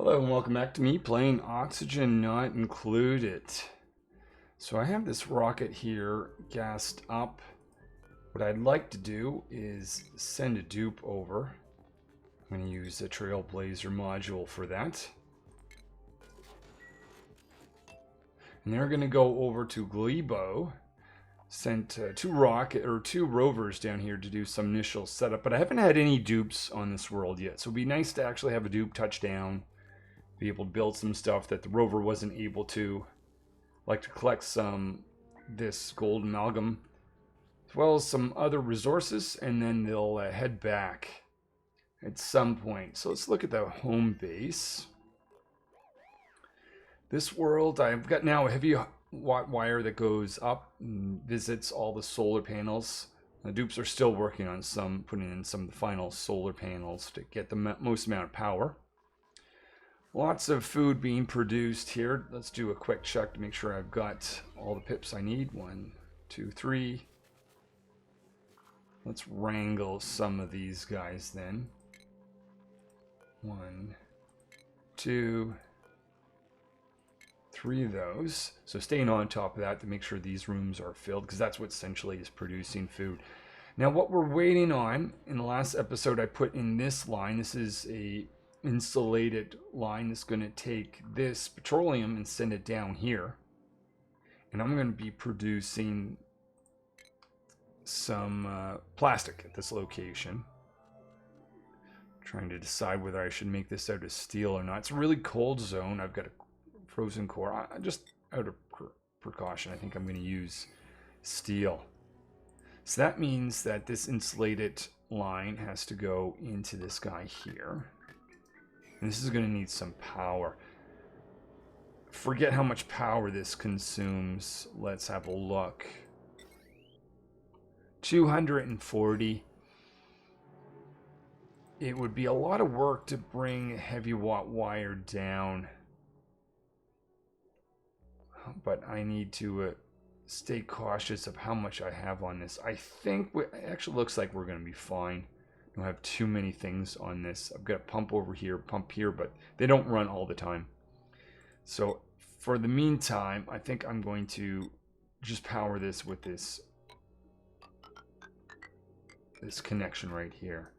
Hello and welcome back to me playing Oxygen Not Included. So I have this rocket here gassed up. What I'd like to do is send a dupe over. I'm going to use a Trailblazer module for that. And they're going to go over to Glowibo. Sent two rovers down here to do some initial setup, but I haven't had any dupes on this world yet. So it'd be nice to actually have a dupe touch down. Be able to build some stuff that the rover wasn't able to. Like to collect this gold amalgam, as well as some other resources, and then they'll head back at some point. So let's look at the home base. This world, I've got now a heavy watt wire that goes up and visits all the solar panels. The dupes are still working on putting in some of the final solar panels to get the most amount of power. Lots of food being produced here. Let's do a quick check to make sure I've got all the pips I need. 1, 2, 3. Let's wrangle some of these guys then. 1, 2, 3 of those. So staying on top of that to make sure these rooms are filled, because that's what essentially is producing food. Now what we're waiting on, in the last episode I put in this line, this is a insulated line that's going to take this petroleum and send it down here, and I'm going to be producing some plastic at this location. Trying to decide whether I should make this out of steel or not. It's a really cold zone. I've got a frozen core. Just out of precaution, I think I'm going to use steel. So that means that this insulated line has to go into this guy here. And this is going to need some power. Forget how much power this consumes. Let's have a look. 240. It would be a lot of work to bring heavy watt wire down. But I need to stay cautious of how much I have on this. I think it actually looks like we're going to be fine. I don't have too many things on this. I've got a pump over here, pump here, but they don't run all the time. So for the meantime, I think I'm going to just power this with this connection right here.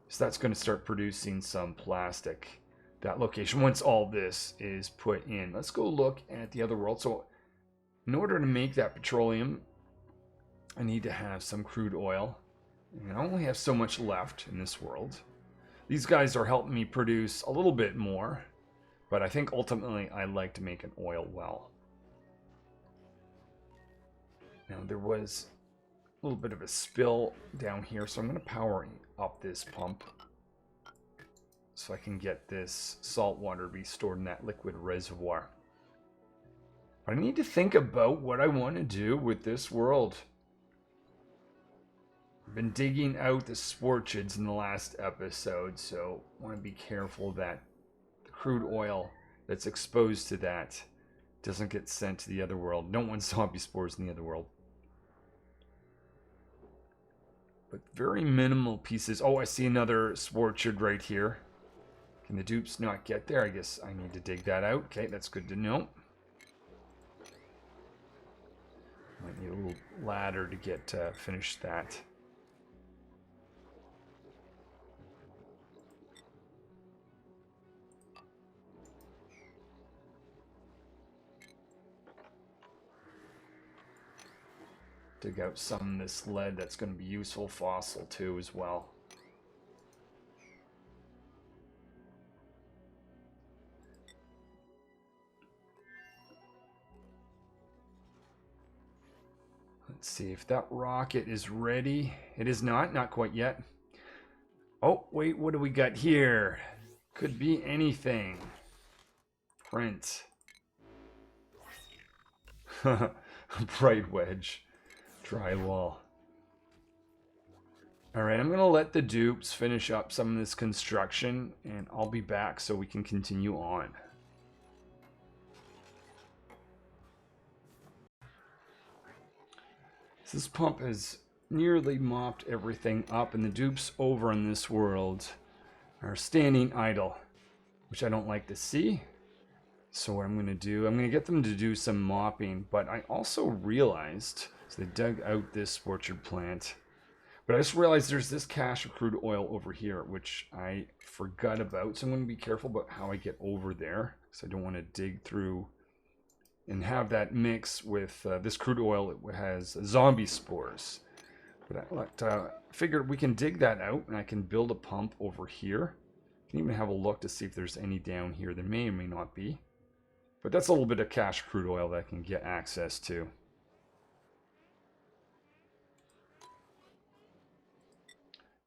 So that's going to start producing some plastic. That location, once all this is put in. Let's go look at the other world. So in order to make that petroleum, I need to have some crude oil. And I only have so much left in this world. These guys are helping me produce a little bit more, but I think ultimately I like to make an oil well. Now there was a little bit of a spill down here, so I'm going to power up this pump so I can get this salt water to be stored in that liquid reservoir. But I need to think about what I want to do with this world. I've been digging out the sporchids in the last episode, so I want to be careful that the crude oil that's exposed to that doesn't get sent to the other world. Don't want zombie spores in the other world. But very minimal pieces. Oh, I see another sporchid right here. Can the dupes not get there? I guess I need to dig that out. Okay, that's good to know. Might need a little ladder to get finish that. Dig out some of this lead that's going to be useful fossil too as well. Let's see if that rocket is ready. It is not quite yet. Oh, wait, what do we got here? Could be anything. Print. Bright wedge. Drywall. Alright, I'm going to let the dupes finish up some of this construction, and I'll be back so we can continue on. This pump has nearly mopped everything up, and the dupes over in this world are standing idle. which I don't like to see. So what I'm going to do, I'm going to get them to do some mopping, but I also realized, so they dug out this orchard plant, but I just realized there's this cache of crude oil over here, which I forgot about. So I'm going to be careful about how I get over there, because I don't want to dig through and have that mix with this crude oil. It has zombie spores. But I figured we can dig that out, and I can build a pump over here. I can even have a look to see if there's any down here. There may or may not be. But that's a little bit of cache crude oil that I can get access to.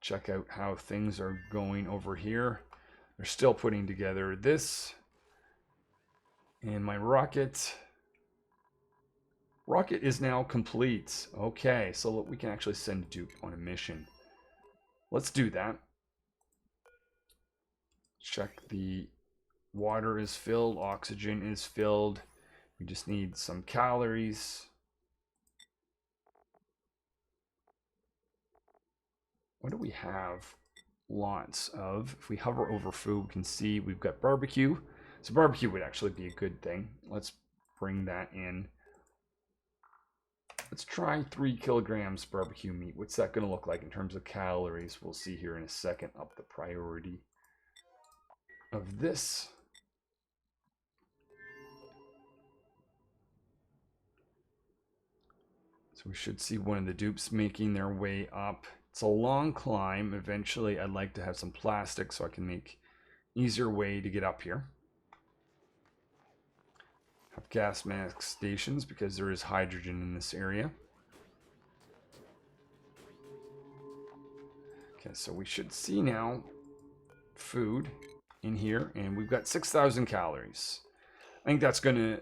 Check out how things are going over here. They're still putting together this. And my rocket is now complete. Okay, so we can actually send Duke on a mission. Let's do that. Check the water is filled, oxygen is filled. We just need some calories. What do we have? Lots of. If we hover over food, we can see we've got barbecue. So barbecue would actually be a good thing. Let's bring that in. Let's try 3 kilograms barbecue meat. What's that going to look like in terms of calories? We'll see here in a second. Up the priority of this. So we should see one of the dupes making their way up. It's a long climb. Eventually, I'd like to have some plastic so I can make easier way to get up here. Have gas mask stations because there is hydrogen in this area. Okay, so we should see now food in here, and we've got 6,000 calories. I think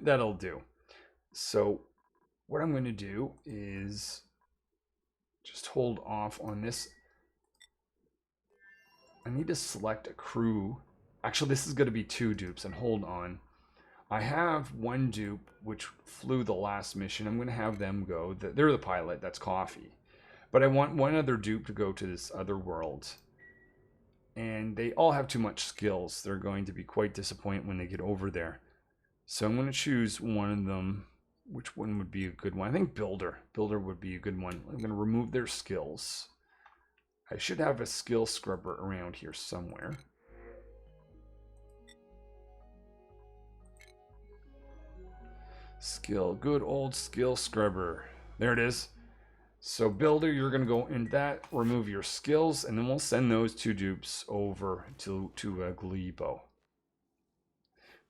that'll do. So what I'm going to do is just hold off on this. I need to select a crew. Actually, this is going to be 2 dupes, and hold on. I have 1 dupe which flew the last mission. I'm going to have them go. They're the pilot. That's Coffee. But I want 1 other dupe to go to this other world. And they all have too much skills. They're going to be quite disappointed when they get over there. So I'm going to choose one of them. Which one would be a good one? I think Builder. Builder would be a good one. I'm going to remove their skills. I should have a skill scrubber around here somewhere. Skill. Good old skill scrubber. There it is. So Builder, you're going to go in that, remove your skills, and then we'll send those 2 dupes over to Glowibo.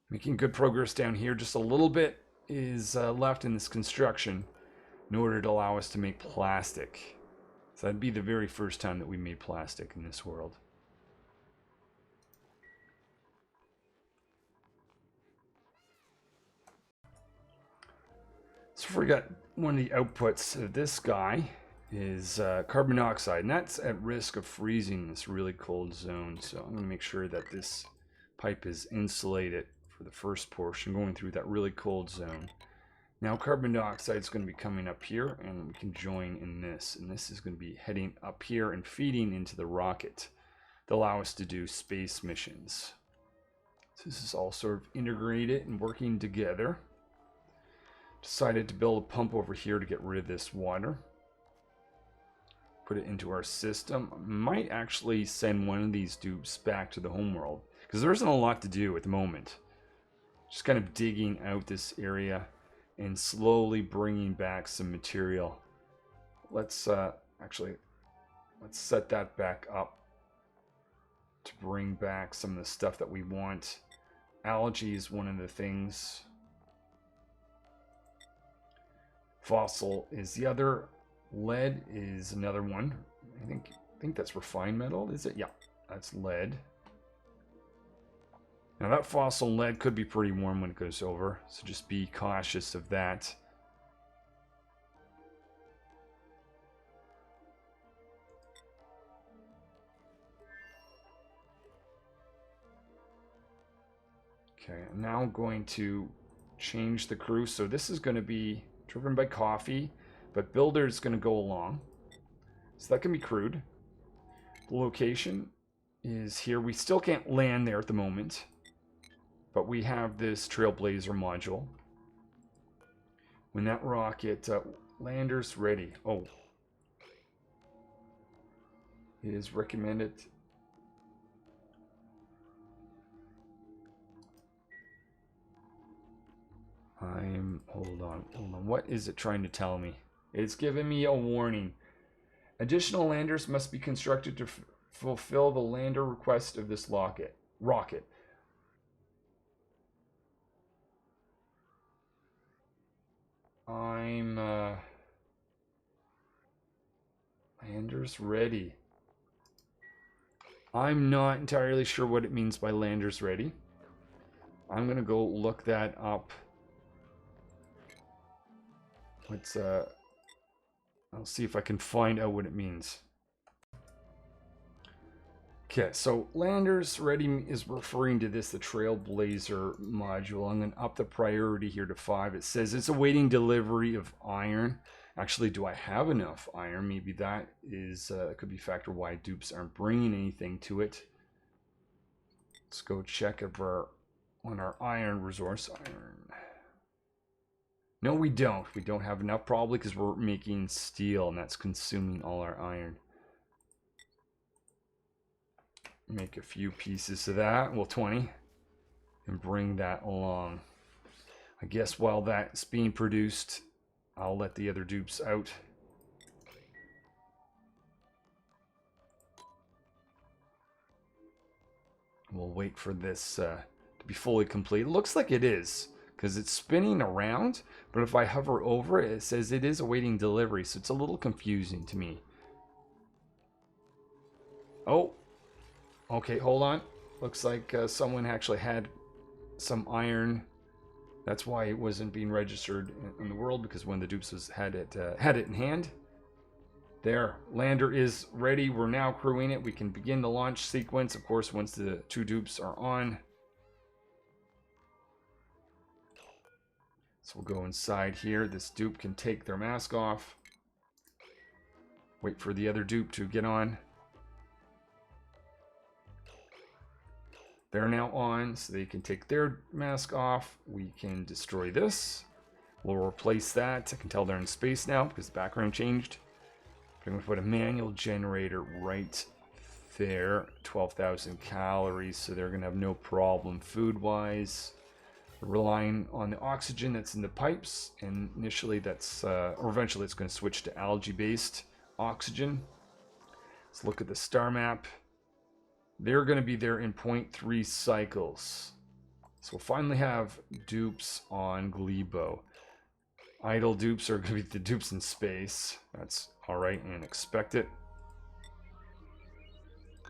Making good progress down here. Just a little bit is left in this construction in order to allow us to make plastic. So that'd be the very first time that we made plastic in this world. So I forgot one of the outputs of this guy is carbon dioxide, and that's at risk of freezing in this really cold zone. So I'm going to make sure that this pipe is insulated for the first portion, going through that really cold zone. Now carbon dioxide is going to be coming up here, and we can join in this, and this is going to be heading up here and feeding into the rocket to allow us to do space missions. So this is all sort of integrated and working together. Decided to build a pump over here to get rid of this water. Put it into our system. Might actually send one of these dupes back to the homeworld, because there isn't a lot to do at the moment. Just kind of digging out this area and slowly bringing back some material. Let's set that back up to bring back some of the stuff that we want. Algae is one of the things. Fossil is the other. Lead is another one. I think that's refined metal, is it? Yeah, that's lead. Now that fossil lead could be pretty warm when it goes over, so just be cautious of that. Okay, I'm now going to change the crew. So this is going to be driven by Coffee, but Builder is going to go along. So that can be crewed. The location is here. We still can't land there at the moment. But we have this Trailblazer module. When that rocket, lander's ready. Oh. It is recommended. Hold on. What is it trying to tell me? It's giving me a warning. Additional landers must be constructed to fulfill the lander request of this rocket. Landers ready. I'm not entirely sure what it means by landers ready. I'm gonna go look that up. I'll see if I can find out what it means. Okay, so landers ready is referring to this, the Trailblazer module. I'm going to up the priority here to 5. It says it's awaiting delivery of iron. Actually, do I have enough iron? Maybe that is could be a factor why dupes aren't bringing anything to it. Let's go check if on our iron resource. No, we don't. We don't have enough, probably because we're making steel, and that's consuming all our iron. Make a few pieces of that, well 20, and bring that along. I guess while that's being produced, I'll let the other dupes out. We'll wait for this to be fully complete. It looks like it is, because it's spinning around, but if I hover over it, it says it is awaiting delivery, so it's a little confusing to me. Oh, okay, hold on. Looks like someone actually had some iron. That's why it wasn't being registered in the world, because one of the dupes had it in hand. There, lander is ready. We're now crewing it. We can begin the launch sequence, of course, once the 2 dupes are on. So we'll go inside here. This dupe can take their mask off. Wait for the other dupe to get on. They're now on, so they can take their mask off. We can destroy this. We'll replace that. I can tell they're in space now because the background changed. I'm going to put a manual generator right there. 12,000 calories, so they're going to have no problem food-wise. We're relying on the oxygen that's in the pipes, and initially that's, or eventually it's going to switch to algae-based oxygen. Let's look at the star map. They're going to be there in 0.3 cycles. So we'll finally have dupes on Glowibo. Idle dupes are going to be the dupes in space. That's alright and expected.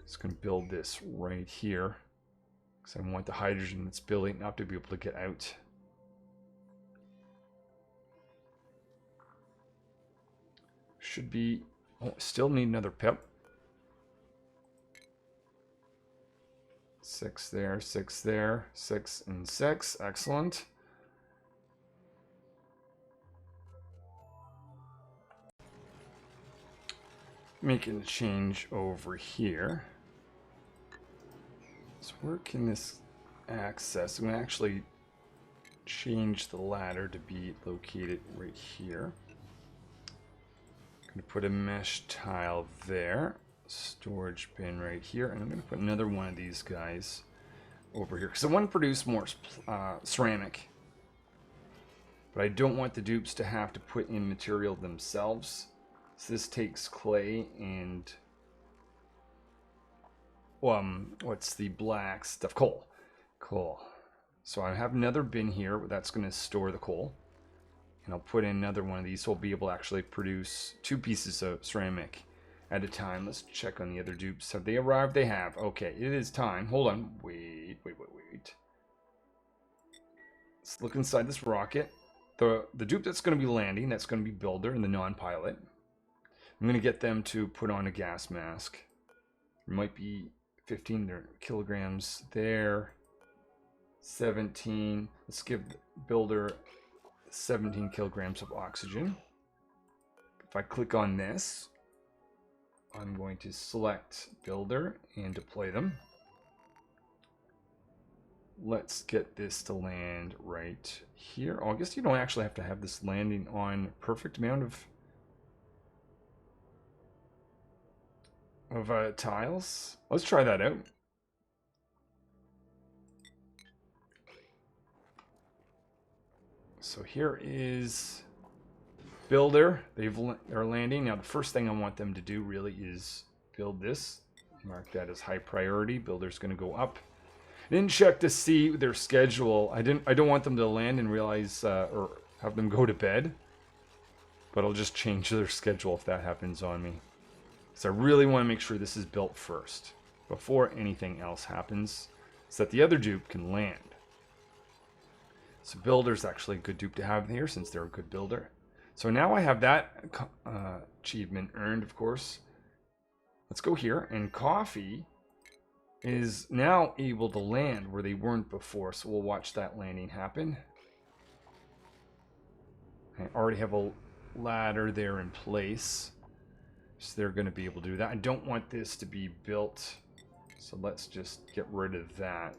Just going to build this right here, because I want the hydrogen that's building up to be able to get out. Should be... Oh, still need another pip. 6 there, 6 there, 6 and 6. Excellent. Making a change over here. So where can this access? I'm going to actually change the ladder to be located right here. I'm going to put a mesh tile there. Storage bin right here, and I'm going to put another one of these guys over here because I want to produce more ceramic, but I don't want the dupes to have to put in material themselves. So this takes clay and what's the black stuff? Coal. So I have another bin here that's going to store the coal, and I'll put in another one of these, so I'll be able to actually produce 2 pieces of ceramic at a time. Let's check on the other dupes. Have they arrived? They have. Okay, it is time. Hold on. Wait. Let's look inside this rocket. The dupe that's going to be landing, that's going to be Builder and the non-pilot. I'm going to get them to put on a gas mask. There might be 15 kilograms there. 17. Let's give Builder 17 kilograms of oxygen. If I click on this, I'm going to select Builder and deploy them. let's get this to land right here. Oh, I guess you don't actually have to have this landing on perfect amount of tiles. Let's try that out. So here is builder. They're landing. Now the first thing I want them to do really is build this. Mark that as high priority. Builder's going to go up. Didn't check to see their schedule. I don't want them to land and realize or have them go to bed. But I'll just change their schedule if that happens on me. So I really want to make sure this is built first before anything else happens, so that the other dupe can land. So builder's actually a good dupe to have here since they're a good builder. So now I have that achievement earned, of course. Let's go here, and coffee is now able to land where they weren't before, so we'll watch that landing happen. I already have a ladder there in place, so they're going to be able to do that. I don't want this to be built, so let's just get rid of that.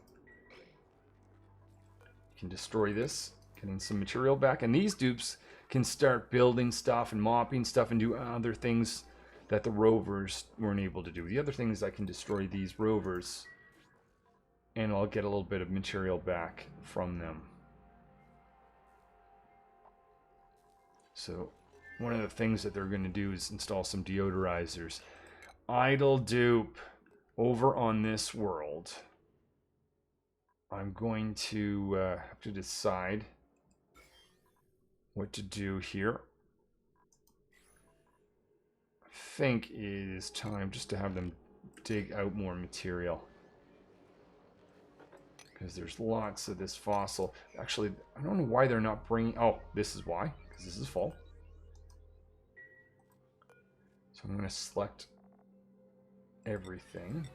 You can destroy this, getting some material back, and these dupes can start building stuff and mopping stuff and do other things that the rovers weren't able to do. The other thing is I can destroy these rovers and I'll get a little bit of material back from them. So one of the things that they're going to do is install some deodorizers. Idle dupe over on this world. I'm going to have to decide what to do here. I think it is time just to have them dig out more material, because there's lots of this fossil. Actually, I don't know why they're not bringing... Oh, this is why, because this is full. So I'm going to select everything.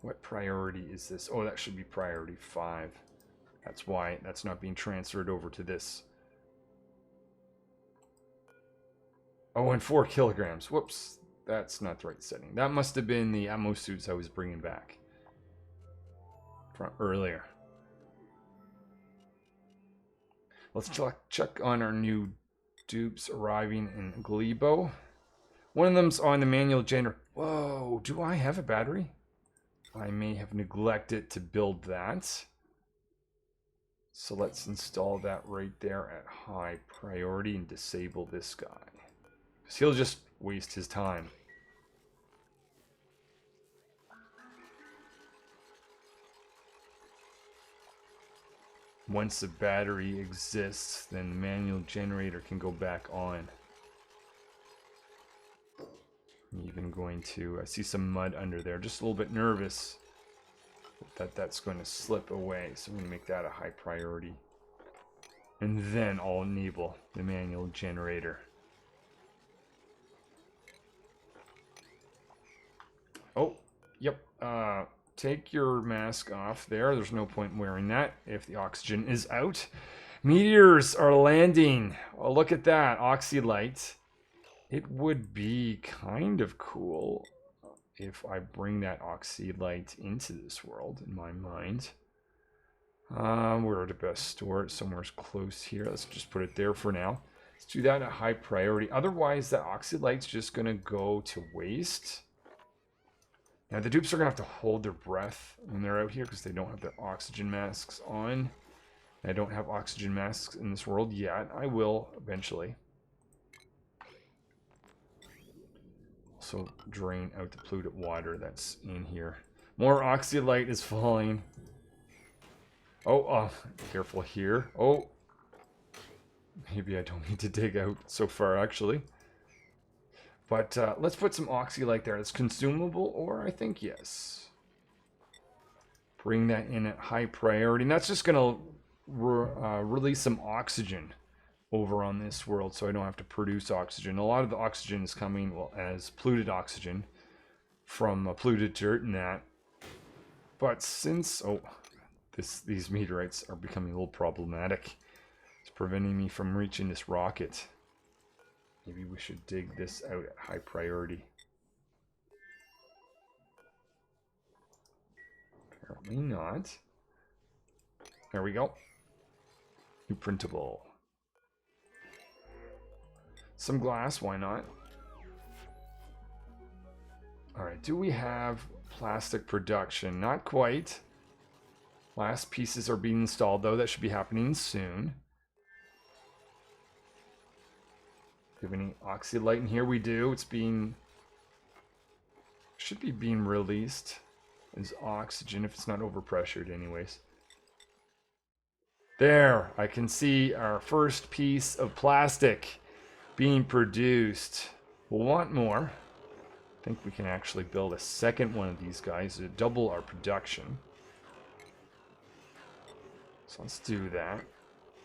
What priority is this? Oh, that should be priority 5. That's why that's not being transferred over to this. Oh, and 4 kilograms. Whoops. That's not the right setting. That must have been the ammo suits I was bringing back from earlier. Let's check on our new dupes arriving in Glowibo. One of them's on the manual generator. Whoa, do I have a battery? I may have neglected to build that. So let's install that right there at high priority and disable this guy, because he'll just waste his time. Once the battery exists, then the manual generator can go back on. I'm even going to... I see some mud under there. Just a little bit nervous that that's going to slip away. So I'm going to make that a high priority. And then I'll enable the manual generator. Oh, yep. Take your mask off there. There's no point in wearing that if the oxygen is out. Meteors are landing. Oh, look at that. Oxylite. It would be kind of cool if I bring that oxylite into this world, in my mind. Where to best store it? Somewhere close here. Let's just put it there for now. Let's do that at high priority. Otherwise, that oxylite's just going to go to waste. Now, the dupes are going to have to hold their breath when they're out here because they don't have their oxygen masks on. I don't have oxygen masks in this world yet. I will eventually. Also, drain out the polluted water that's in here. More oxylite is falling. Oh, careful here. Oh, maybe I don't need to dig out so far, actually. But let's put some oxylite there. It's consumable, or I think yes. Bring that in at high priority. And that's just going to release some oxygen over on this world, so I don't have to produce oxygen. A lot of the oxygen is coming, well, as polluted oxygen from polluted dirt and that. But since... Oh, these meteorites are becoming a little problematic. It's preventing me from reaching this rocket. Maybe we should dig this out at high priority. Apparently not. There we go. New printable. Some glass, why not? Alright, do we have plastic production? Not quite. Last pieces are being installed, though. That should be happening soon. Do we have any oxylite in here? We do. It's being... should be being released as oxygen if it's not overpressured anyways. There, I can see our first piece of plastic being produced. We'll want more. I think we can actually build a second one of these guys to double our production. So let's do that.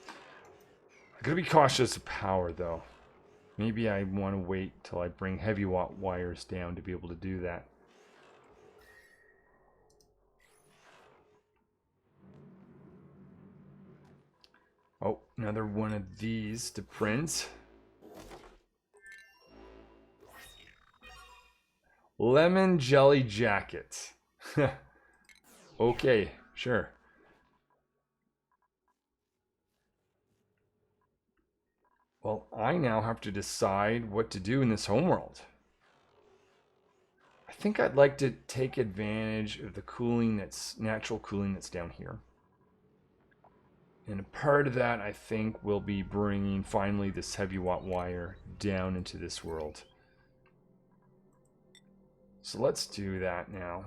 I gotta be cautious of power though. Maybe I want to wait till I bring heavy watt wires down to be able to do that. Oh, another one of these to print. Lemon jelly jacket. Okay, sure. Well, I now have to decide what to do in this homeworld. I think I'd like to take advantage of the cooling that's natural cooling that's down here. And a part of that, I think, will be bringing finally this heavy watt wire down into this world. So let's do that now.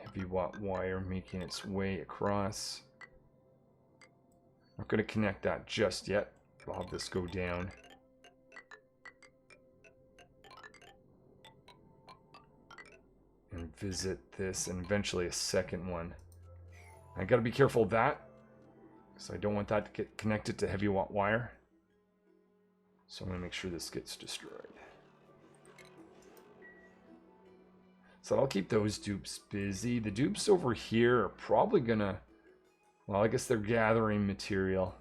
Heavy watt wire making its way across. I'm not going to connect that just yet. I'll have this go down. And visit this, and eventually a second one. I got to be careful of that, because I don't want that to get connected to heavy watt wire. So I'm going to make sure this gets destroyed. So I'll keep those dupes busy. The dupes over here are probably going to... well, I guess they're gathering material.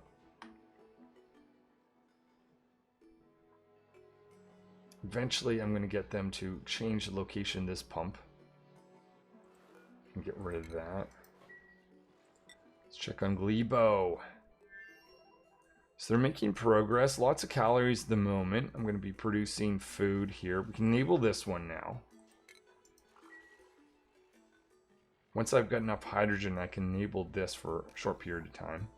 Eventually, I'm going to get them to change the location of this pump. And get rid of that. Let's check on Glowibo. So they're making progress. Lots of calories at the moment. I'm going to be producing food here. We can enable this one now. Once I've got enough hydrogen, I can enable this for a short period of time.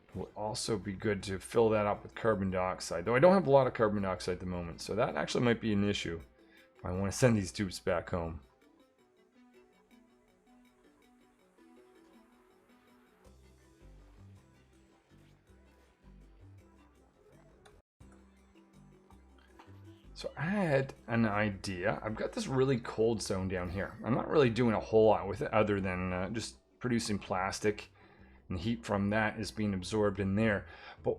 It will also be good to fill that up with carbon dioxide, though I don't have a lot of carbon dioxide at the moment, so that actually might be an issue if I want to send these tubes back home. So I had an idea. I've got this really cold zone down here. I'm not really doing a whole lot with it other than just producing plastic. And heat from that is being absorbed in there. But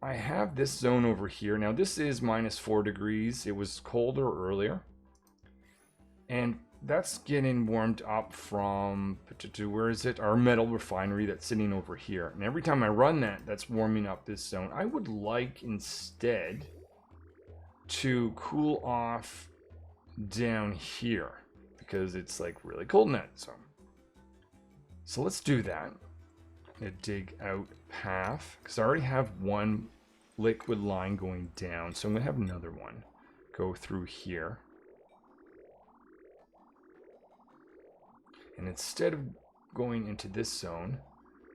I have this zone over here. Now this is -4 degrees. It was colder earlier. And that's getting warmed up from, where is it? Our metal refinery that's sitting over here. And every time I run that, that's warming up this zone. I would like instead to cool off down here because it's like really cold in that zone. So let's do that. I'm going to dig out half because I already have one liquid line going down, so I'm going to have another one go through here. And instead of going into this zone,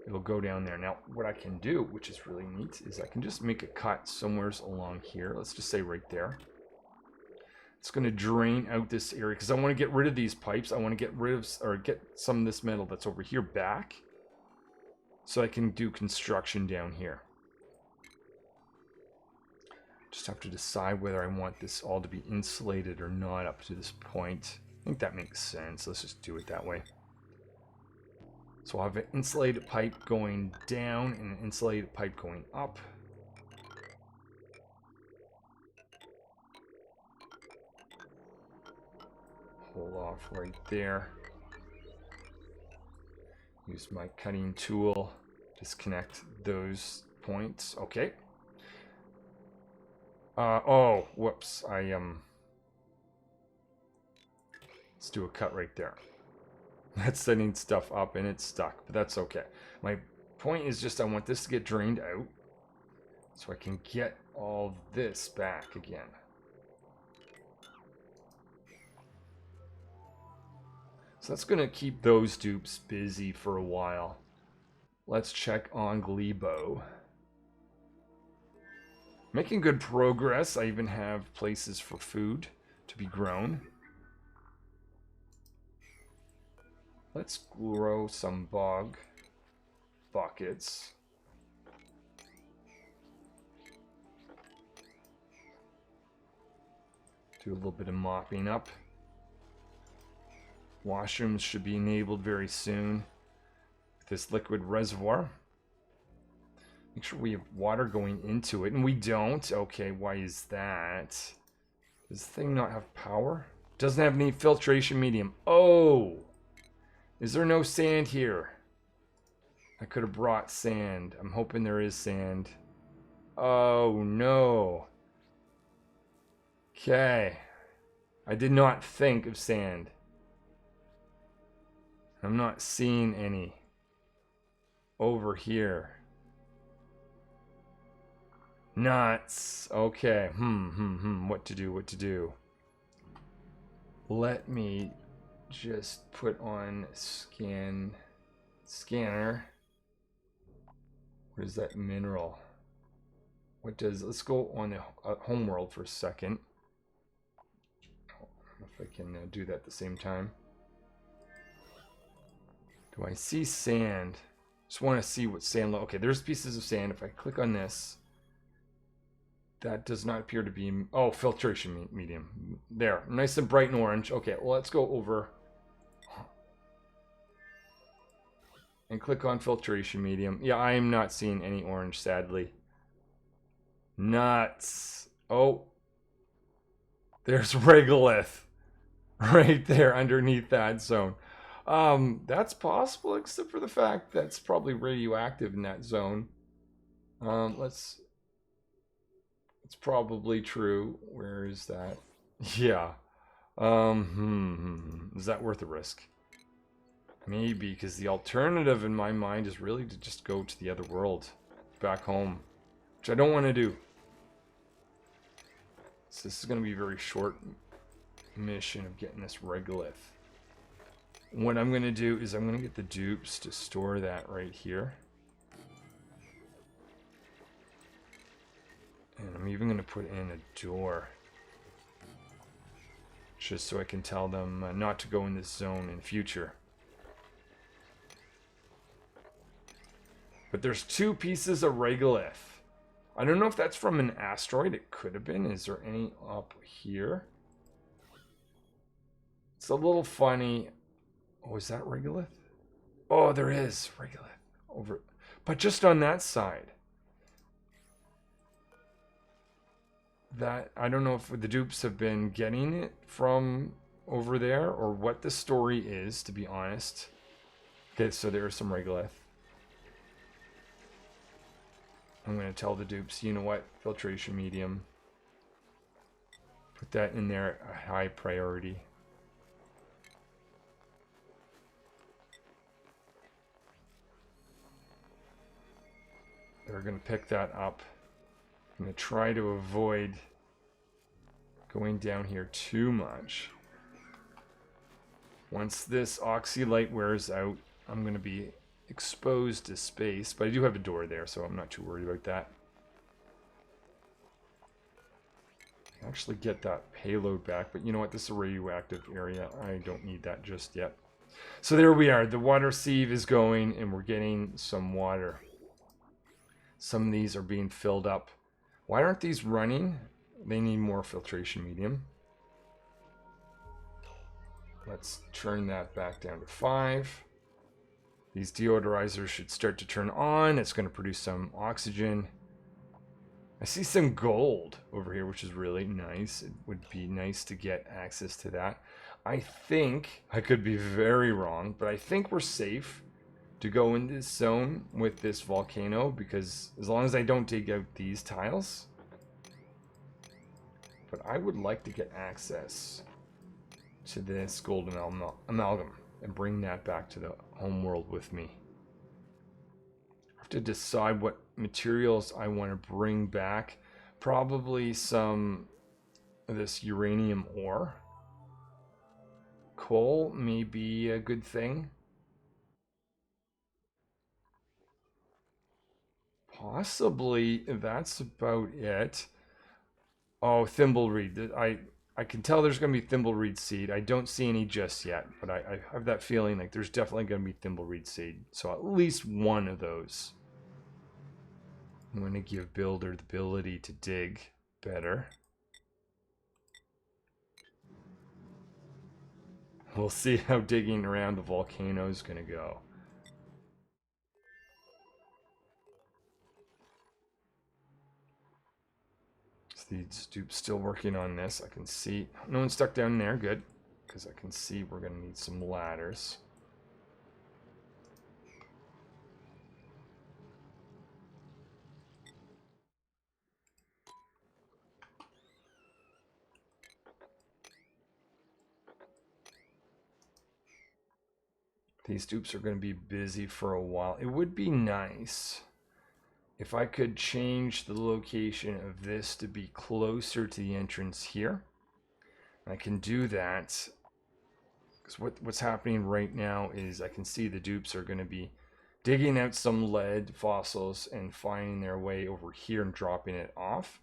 it'll go down there. Now, what I can do, which is really neat, is I can just make a cut somewhere along here. Let's just say right there. It's going to drain out this area because I want to get rid of these pipes. I want to get rid of, or get some of this metal that's over here back, so I can do construction down here. Just have to decide whether I want this all to be insulated or not up to this point. I think that makes sense. Let's just do it that way. So I'll have an insulated pipe going down and an insulated pipe going up. Hold off right there. Use my cutting tool. Disconnect those points. Okay. Oh, whoops. Let's do a cut right there. That's setting stuff up and it's stuck, but that's okay. My point is just I want this to get drained out so I can get all this back again. So that's going to keep those dupes busy for a while. Let's check on Glowibo. Making good progress. I even have places for food to be grown. Let's grow some bog buckets. Do a little bit of mopping up. Washrooms should be enabled very soon with this liquid reservoir. Make sure we have water going into it, and we don't. Okay, why is that? Does the thing not have power? Doesn't have any filtration medium. Oh! Is there no sand here? I could have brought sand. I'm hoping there is sand. Oh, no. Okay. I did not think of sand. I'm not seeing any over here. Nuts. Okay. What to do? Let me just put on scanner. What is that mineral? Let's go on the homeworld for a second. If I can do that at the same time. Do I see sand? Just want to see what sand. Okay, there's pieces of sand. If I click on this, that does not appear to be. Oh, filtration medium. There, nice and bright and orange. Okay, well, let's go over and click on filtration medium. Yeah, I am not seeing any orange, sadly. Nuts. Oh, there's regolith right there underneath that zone. That's possible, except for the fact that's probably radioactive in that zone. It's probably true. Where is that? Yeah. Is that worth a risk? Maybe, because the alternative in my mind is really to just go to the other world, back home, which I don't want to do. So this is going to be a very short mission of getting this regolith. What I'm going to do is I'm going to get the dupes to store that right here. And I'm even going to put in a door. Just so I can tell them not to go in this zone in the future. But there's 2 pieces of regolith. I don't know if that's from an asteroid. It could have been. Is there any up here? It's a little funny. Oh, is that regolith? Oh, there is regolith over, but just on that side. That I don't know if the dupes have been getting it from over there or what the story is, to be honest. Okay, so there's some regolith. I'm going to tell the dupes, you know what, filtration medium. Put that in there at high priority. They're going to pick that up. I'm going to try to avoid going down here too much. Once this oxylite wears out, I'm going to be exposed to space, but I do have a door there, so I'm not too worried about that. Actually get that payload back, but you know what, this is a radioactive area. I don't need that just yet. So there we are. The water sieve is going, and we're getting some water. Some of these are being filled up. Why aren't these running? They need more filtration medium. Let's turn that back down to 5. These deodorizers should start to turn on. It's going to produce some oxygen. I see some gold over here, which is really nice. It would be nice to get access to that. I think, I could be very wrong, but I think we're safe to go in this zone with this volcano, because as long as I don't dig out these tiles, but I would like to get access to this golden amalgam and bring that back to the home world with me. I have to decide what materials I want to bring back. Probably some of this uranium ore. Coal may be a good thing. Possibly that's about it. Oh, thimbleweed. I can tell there's going to be thimbleweed seed. I don't see any just yet, but I have that feeling like there's definitely going to be thimbleweed seed. So at least one of those. I'm going to give Builder the ability to dig better. We'll see how digging around the volcano is going to go. The Stoop's still working on this. I can see no one's stuck down there. Good, because I can see we're going to need some ladders. These Stoops are going to be busy for a while. It would be nice if I could change the location of this to be closer to the entrance here. I can do that because what's happening right now is I can see the dupes are going to be digging out some lead fossils and finding their way over here and dropping it off.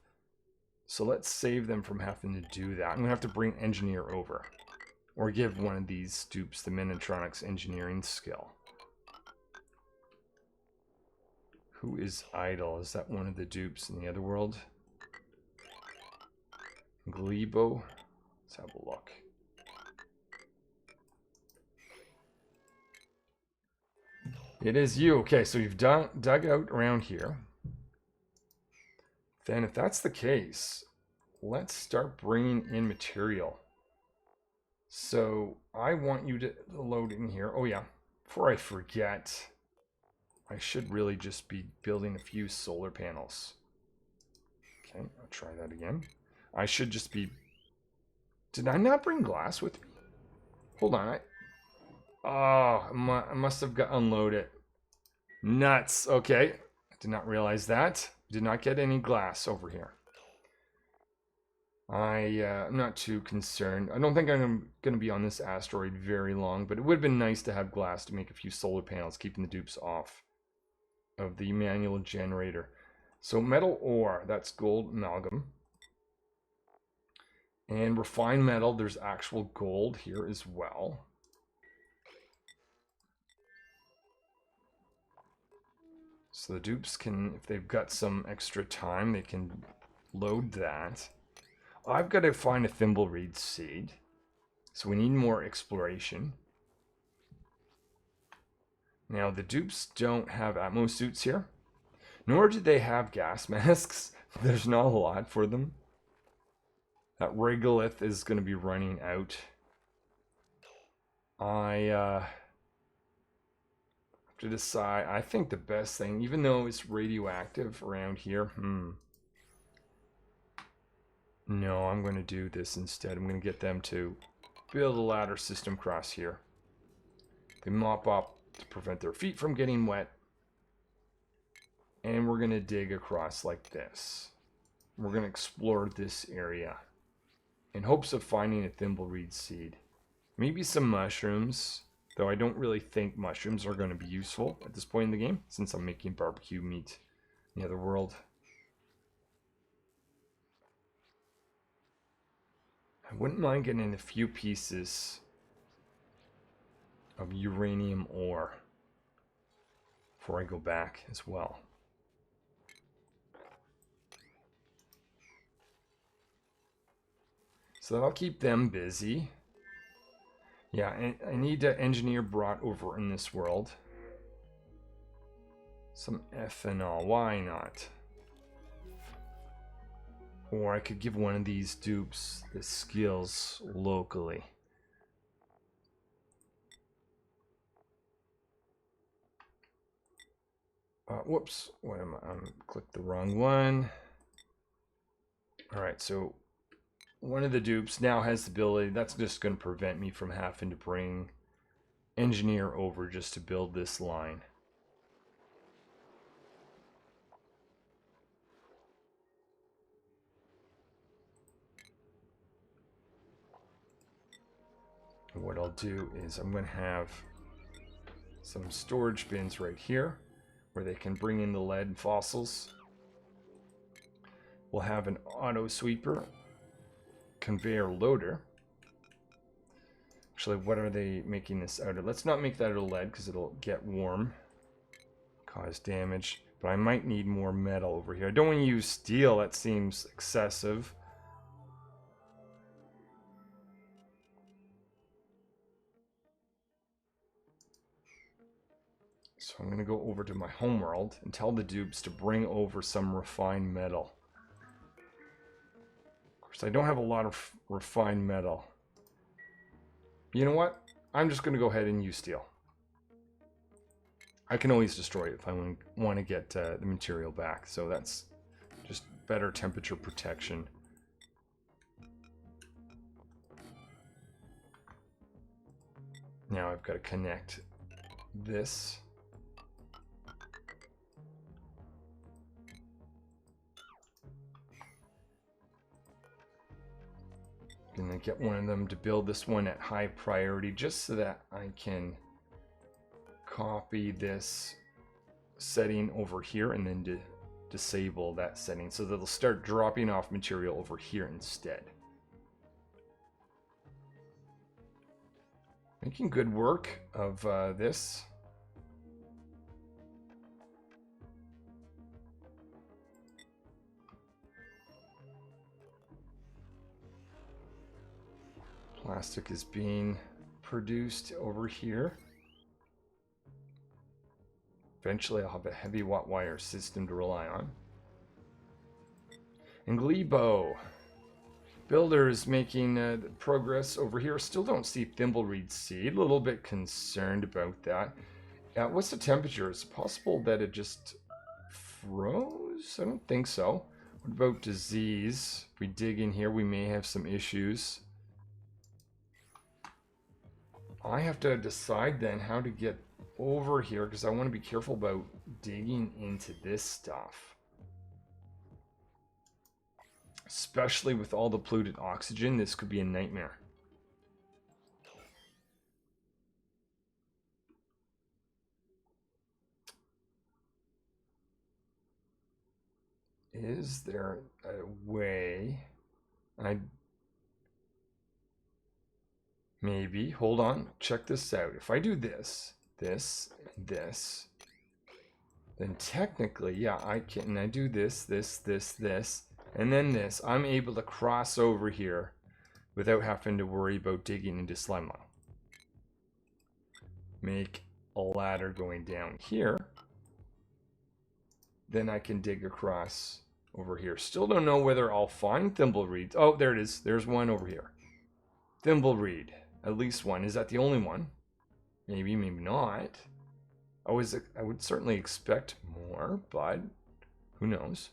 So let's save them from having to do that. I'm going to have to bring engineer over or give one of these dupes the Minitronics engineering skill. Who is idle? Is that one of the dupes in the other world? Glowibo? Let's have a look. It is you. Okay, so you've dug out around here. Then if that's the case, let's start bringing in material. So I want you to load in here. Oh yeah, before I forget, I should really just be building a few solar panels. Okay, I'll try that again. I should just be... Did I not bring glass with me? Hold on. Oh, I must have got unloaded. Nuts. Okay. I did not realize that. Did not get any glass over here. I'm not too concerned. I don't think I'm going to be on this asteroid very long, but it would have been nice to have glass to make a few solar panels, keeping the dupes off of the manual generator. So metal ore, that's gold amalgam. And refined metal, there's actual gold here as well. So the dupes can, if they've got some extra time, they can load that. I've got to find a thimbleweed seed. So we need more exploration. Now the dupes don't have Atmo suits here. Nor do they have gas masks. There's not a lot for them. That regolith is going to be running out. I have to decide. I think the best thing, even though it's radioactive around here, no, I'm going to do this instead. I'm going to get them to build a ladder system across here. They mop up to prevent their feet from getting wet. And we're going to dig across like this. We're going to explore this area in hopes of finding a thimbleweed seed. Maybe some mushrooms, though I don't really think mushrooms are going to be useful at this point in the game, since I'm making barbecue meat in the other world. I wouldn't mind getting a few pieces of uranium ore before I go back as well. So that'll keep them busy. Yeah, and I need an engineer brought over in this world. Some ethanol, why not? Or I could give one of these dupes the skills locally. Whoops, what am I? Clicked the wrong one. All right, so one of the dupes now has the ability. That's just going to prevent me from having to bring engineer over just to build this line. What I'll do is I'm going to have some storage bins right here where they can bring in the lead and fossils. We'll have an auto sweeper conveyor loader. Actually, what are they making this out of? Let's not make that out of lead because it'll get warm, cause damage. But I might need more metal over here. I don't want to use steel. That seems excessive. So I'm going to go over to my homeworld and tell the dupes to bring over some refined metal. Of course, I don't have a lot of refined metal. You know what? I'm just going to go ahead and use steel. I can always destroy it if I want to get the material back. So that's just better temperature protection. Now I've got to connect this. I'm going to get one of them to build this one at high priority just so that I can copy this setting over here and then disable that setting so that it'll start dropping off material over here instead. Making good work of this. Plastic is being produced over here. Eventually I'll have a heavy watt wire system to rely on. And Glowibo. Builders making progress over here. Still don't see thimbleweed seed. A little bit concerned about that. What's the temperature? Is it possible that it just froze? I don't think so. What about disease? If we dig in here, we may have some issues. I have to decide then how to get over here because I want to be careful about digging into this stuff. Especially with all the polluted oxygen, this could be a nightmare. Is there a way? Maybe, hold on, check this out. If I do this, this, and this, then technically, yeah, I can. I do this, this, this, this, and then this. I'm able to cross over here without having to worry about digging into slime mine. Make a ladder going down here. Then I can dig across over here. Still don't know whether I'll find thimbleweeds. Oh, there it is. There's one over here. Thimbleweed. At least one. Is that the only one? Maybe, maybe not. I would certainly expect more, but who knows?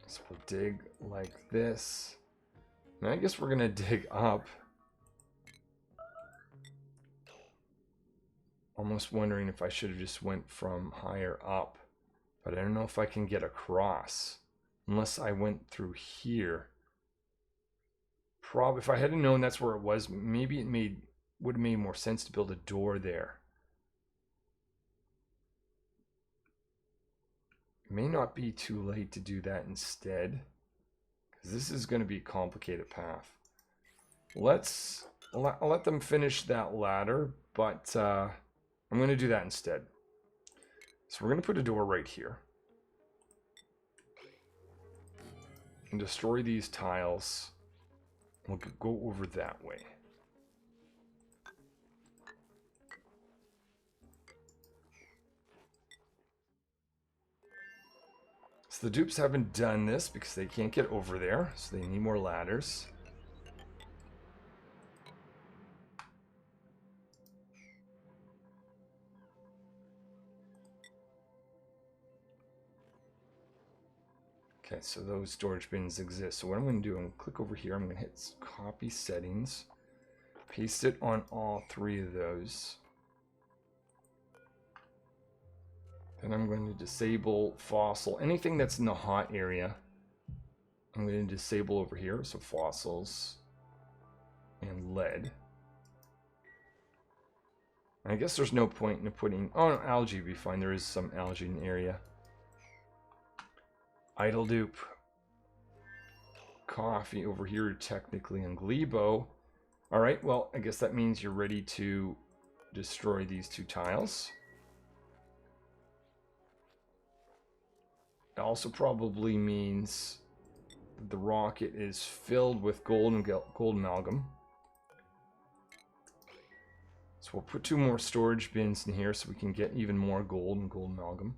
So we'll dig like this. And I guess we're gonna dig up. Almost wondering if I should have just went from higher up. But I don't know if I can get across. Unless I went through here. Probably, if I had known that's where it was, maybe it would have made more sense to build a door there. It may not be too late to do that instead. Because this is going to be a complicated path. I'll let them finish that ladder, but I'm going to do that instead. So we're going to put a door right here. And destroy these tiles. We'll go over that way. So the dupes haven't done this because they can't get over there. So they need more ladders. Okay, so those storage bins exist. So what I'm going to do, I'm going to click over here. I'm going to hit copy settings, paste it on all 3 of those. Then I'm going to disable fossil. Anything that's in the hot area, I'm going to disable over here. So fossils and lead. I guess there's no point in putting... Oh, no, algae would be fine. There is some algae in the area. Idle dupe. Coffee over here, technically in Glowibo. Alright, well, I guess that means you're ready to destroy these 2 tiles. It also probably means that the rocket is filled with gold and gold amalgam. So we'll put 2 more storage bins in here so we can get even more gold and gold amalgam.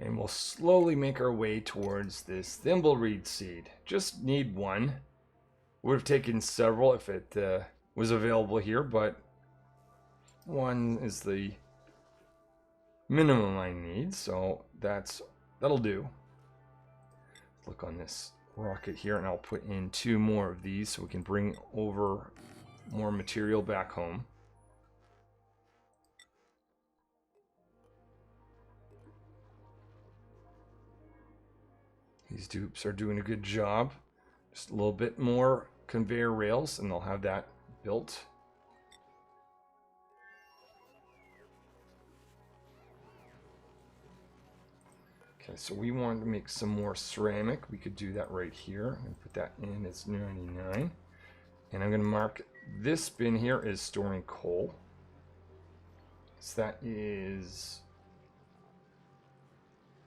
And we'll slowly make our way towards this thimbleweed seed. Just need 1. Would have taken several if it was available here, but 1 is the minimum I need, so that'll do. Look on this rocket here, and I'll put in 2 more of these so we can bring over more material back home. These dupes are doing a good job. Just a little bit more conveyor rails and they'll have that built. Okay, so we want to make some more ceramic. We could do that right here and put that in as 99. And I'm going to mark this bin here as storing coal. So that is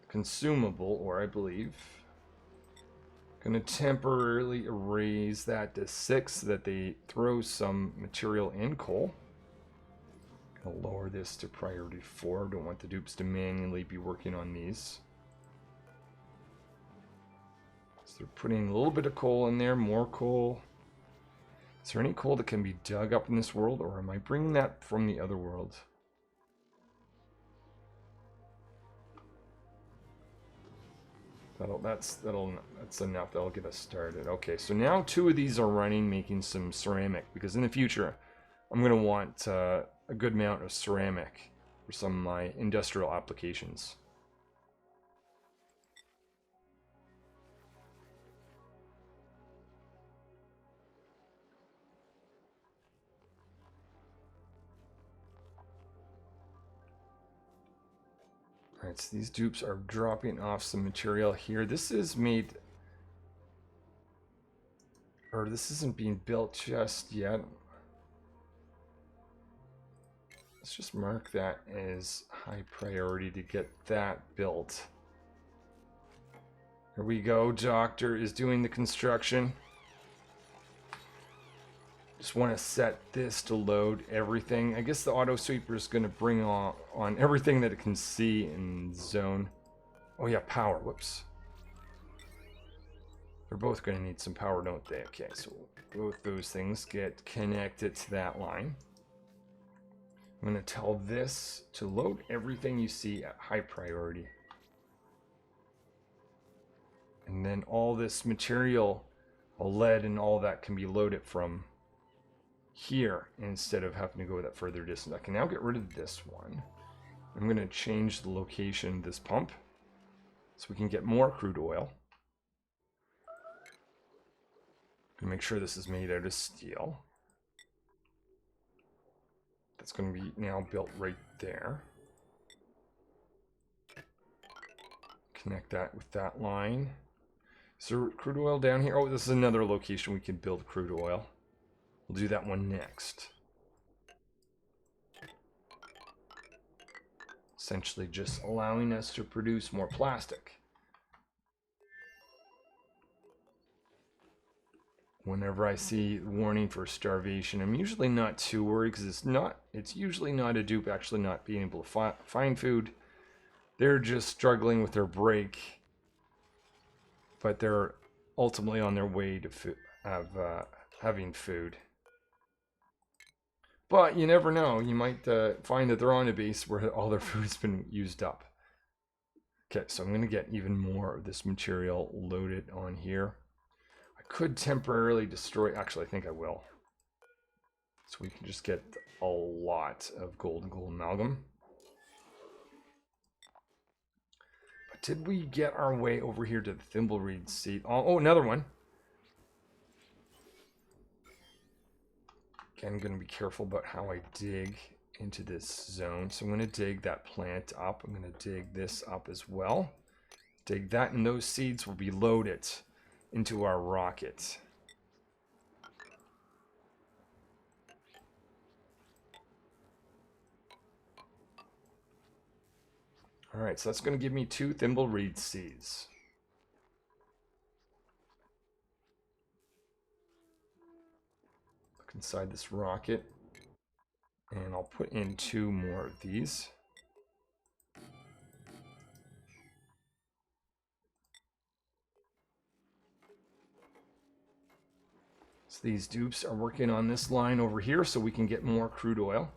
consumable, or I believe. Going to temporarily raise that to 6 so that they throw some material in coal. Going to lower this to priority 4. Don't want the dupes to manually be working on these. So they're putting a little bit of coal in there, more coal. Is there any coal that can be dug up in this world, or am I bringing that from the other world? That's enough. That'll get us started. Okay, so now 2 of these are running, making some ceramic, because in the future I'm going to want a good amount of ceramic for some of my industrial applications. Alright, so these dupes are dropping off some material here. This is made, or this isn't being built just yet. Let's just mark that as high priority to get that built. Here we go. Doctor is doing the construction. Just want to set this to load everything. I guess the auto sweeper is going to bring on everything that it can see in zone. Oh yeah, power. Whoops. They're both going to need some power, don't they? Okay, so both those things get connected to that line. I'm going to tell this to load everything you see at high priority. And then all this material, lead and all that, can be loaded from here instead of having to go that further distance. I can now get rid of this one. I'm going to change the location of this pump so we can get more crude oil. And make sure this is made out of steel. That's going to be now built right there. Connect that with that line. Is there crude oil down here? Oh, this is another location we can build crude oil. We'll do that one next. Essentially just allowing us to produce more plastic. Whenever I see warning for starvation, I'm usually not too worried because it's usually not a dupe actually not being able to find food. They're just struggling with their break, but they're ultimately on their way to having food. But you never know. You might find that they're on a base where all their food's been used up. Okay, so I'm going to get even more of this material loaded on here. I could temporarily destroy... Actually, I think I will. So we can just get a lot of gold and gold amalgam. But did we get our way over here to the thimbleweed seed? Oh, another one. Again, I'm going to be careful about how I dig into this zone. So I'm going to dig that plant up. I'm going to dig this up as well. Dig that, and those seeds will be loaded into our rocket. Alright, so that's going to give me 2 thimbleweed seeds. Look inside this rocket. And I'll put in 2 more of these. So these dupes are working on this line over here so we can get more crude oil.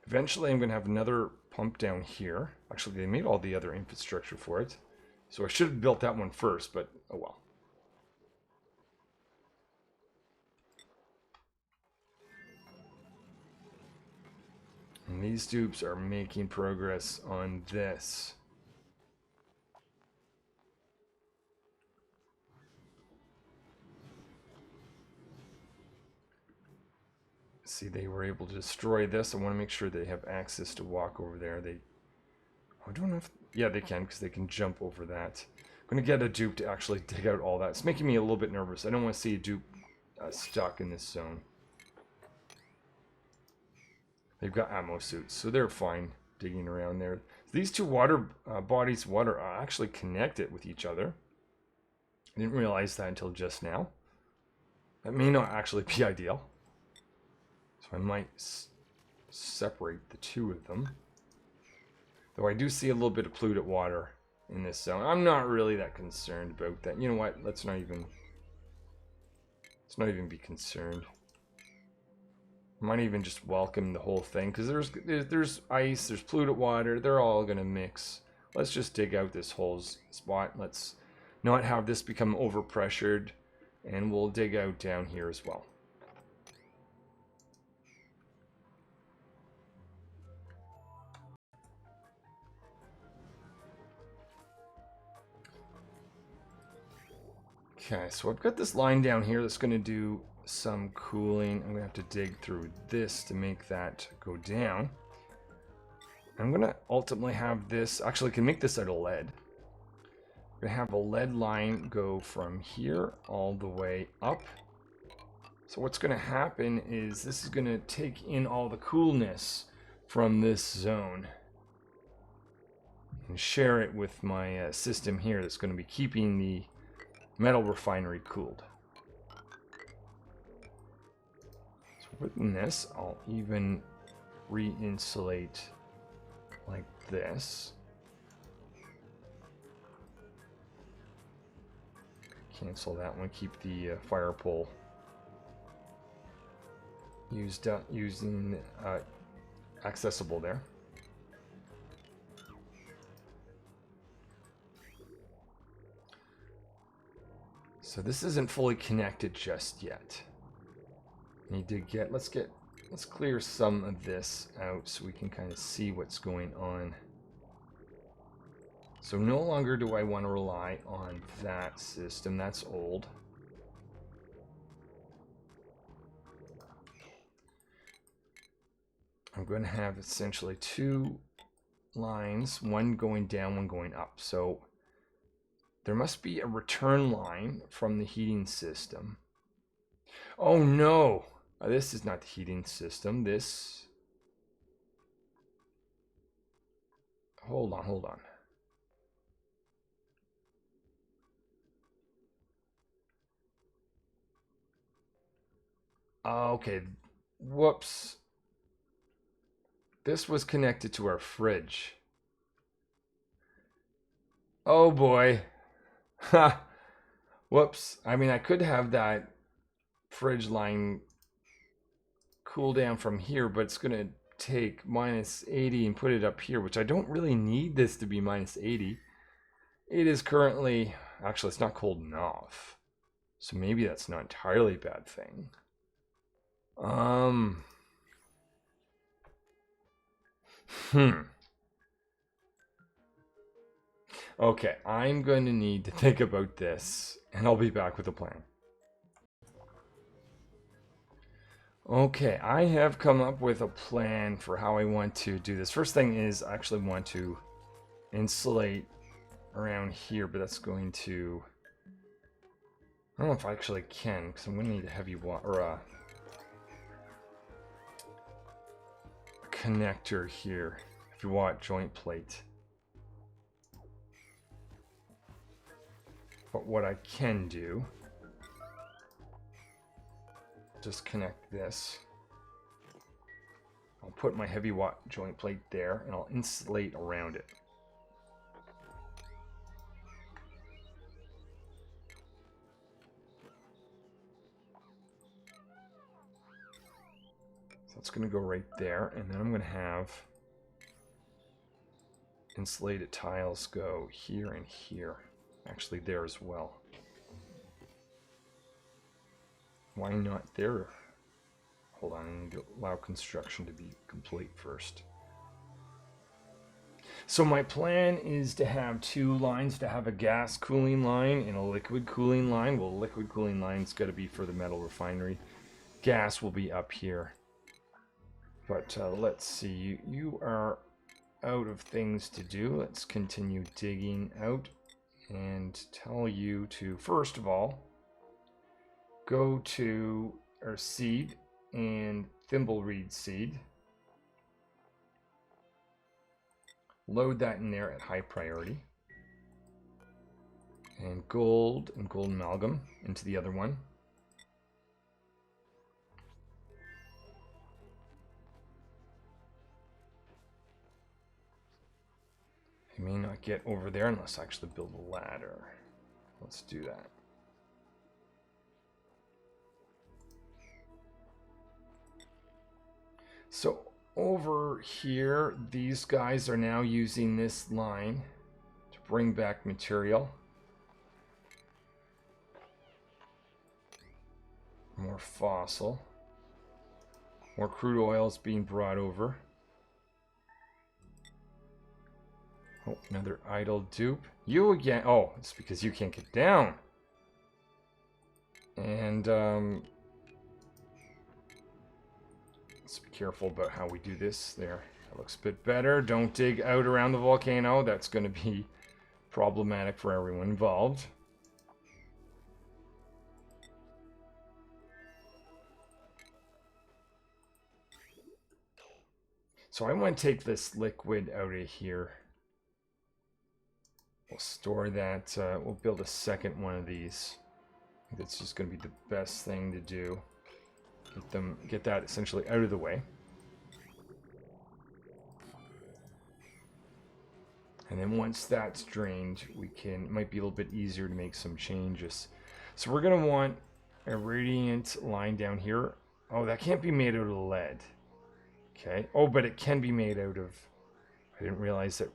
Eventually I'm going to have another pump down here. Actually, they made all the other infrastructure for it. So I should have built that one first, but oh well. And these dupes are making progress on this. See, they were able to destroy this. I want to make sure they have access to walk over there. I don't know if... Yeah, they can, because they can jump over that. I'm going to get a dupe to actually dig out all that. It's making me a little bit nervous. I don't want to see a dupe stuck in this zone. They've got ammo suits, so they're fine digging around there. These 2 water bodies of water are actually connected with each other. I didn't realize that until just now. That may not actually be ideal. So I might separate the 2 of them. Though I do see a little bit of polluted water in this zone. I'm not really that concerned about that. You know what? Let's not even be concerned. I might even just welcome the whole thing, because there's ice, there's polluted water. They're all going to mix. Let's just dig out this whole spot. Let's not have this become overpressured. And we'll dig out down here as well. Okay, so I've got this line down here that's going to do some cooling. I'm going to have to dig through this to make that go down. I'm going to ultimately have this... Actually, I can make this out of lead. I'm going to have a lead line go from here all the way up. So what's going to happen is this is going to take in all the coolness from this zone and share it with my system here that's going to be keeping the metal refinery cooled. So within this, I'll even re-insulate like this. Cancel that one, keep the fire pole using accessible there. So this isn't fully connected just yet. Need to get, let's clear some of this out so we can kind of see what's going on. So no longer do I want to rely on that system, that's old. I'm going to have essentially 2 lines, one going down, one going up. So there must be a return line from the heating system. Oh no! This is not the heating system. This... Hold on. Okay. Whoops. This was connected to our fridge. Oh boy. Ha! Whoops. I mean, I could have that fridge line cool down from here, but it's going to take minus 80 and put it up here, which I don't really need this to be minus 80. It is currently, actually, it's not cold enough. So maybe that's not entirely a bad thing. Okay, I'm going to need to think about this, and I'll be back with a plan. Okay, I have come up with a plan for how I want to do this. First thing is I actually want to insulate around here, but that's going to... I don't know if I actually can, because I'm going to need a heavy or a connector here. If you want joint plate. But what I can do, just connect this. I'll put my heavy watt joint plate there, and I'll insulate around it. So it's going to go right there, and then I'm going to have insulated tiles go here and here. Actually, there as well. Why not there? Hold on, I need to allow construction to be complete first. So my plan is to have two lines, to have a gas cooling line and a liquid cooling line. Well, liquid cooling line's got to be for the metal refinery. Gas will be up here. But let's see, you are out of things to do. Let's continue digging out and tell you to, first of all, go to our seed and thimbleweed seed. Load that in there at high priority. And gold amalgam into the other one. I may not get over there unless I actually build a ladder. Let's do that. So over here, these guys are now using this line to bring back material. More fossil. More crude oil is being brought over. Oh, another idle dupe. You again. Oh, it's because you can't get down. And let's be careful about how we do this. There, that looks a bit better. Don't dig out around the volcano. That's going to be problematic for everyone involved. So I want to take this liquid out of here. We'll store that. We'll build a second one of these. I think that's just going to be the best thing to do. Get that essentially out of the way. And then once that's drained, it might be a little bit easier to make some changes. So we're going to want a radiant line down here. Oh, that can't be made out of lead. Okay. Oh, but it can be made out of... I didn't realize that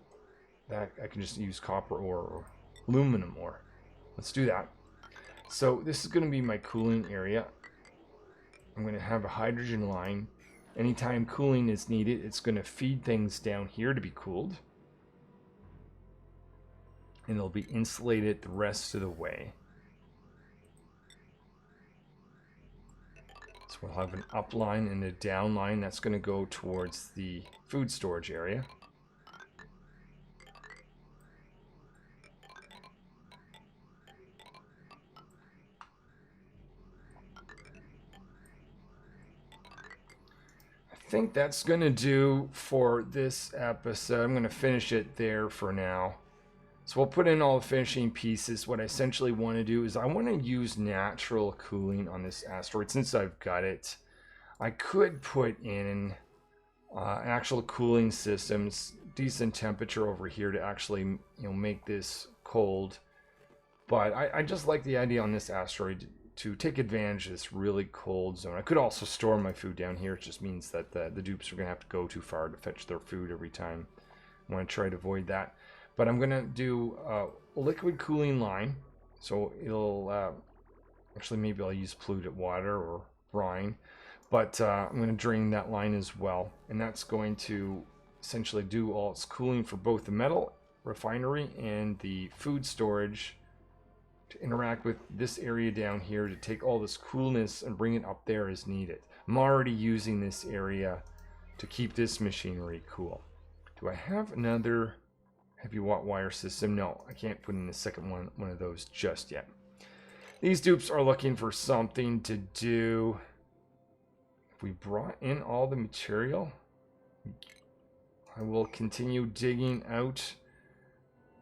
I can just use copper ore or aluminum ore. Let's do that. So this is going to be my cooling area. I'm going to have a hydrogen line. Anytime cooling is needed, it's going to feed things down here to be cooled. And it'll be insulated the rest of the way. So we'll have an up line and a down line. That's going to go towards the food storage area. I think that's going to do for this episode. I'm going to finish it there for now. So we'll put in all the finishing pieces. What I essentially want to do is I want to use natural cooling on this asteroid since I've got it. I could put in actual cooling systems, decent temperature over here to actually make this cold. But I just like the idea on this asteroid to take advantage of this really cold zone. I could also store my food down here. It just means that the dupes are going to have to go too far to fetch their food every time. I want to try to avoid that. But I'm going to do a liquid cooling line. So it'll... actually, maybe I'll use polluted water or brine. But I'm going to drain that line as well. And that's going to essentially do all its cooling for both the metal refinery and the food storage, to interact with this area down here to take all this coolness and bring it up there as needed. I'm already using this area to keep this machinery cool. Do I have another heavy watt wire system? No, I can't put in the second one of those just yet. These dupes are looking for something to do. If we brought in all the material, I will continue digging out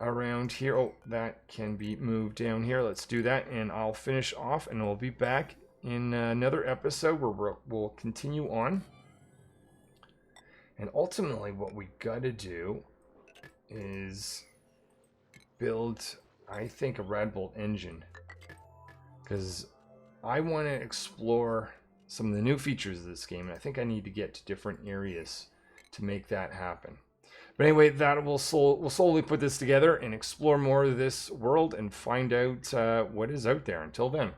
around here. Oh, that can be moved down here. Let's do that, and I'll finish off, and we'll be back in another episode where we'll continue on. And ultimately, what we gotta do is build, I think, a Radbolt engine, because I want to explore some of the new features of this game, and I think I need to get to different areas to make that happen. But anyway, we'll slowly put this together and explore more of this world and find out what is out there. Until then.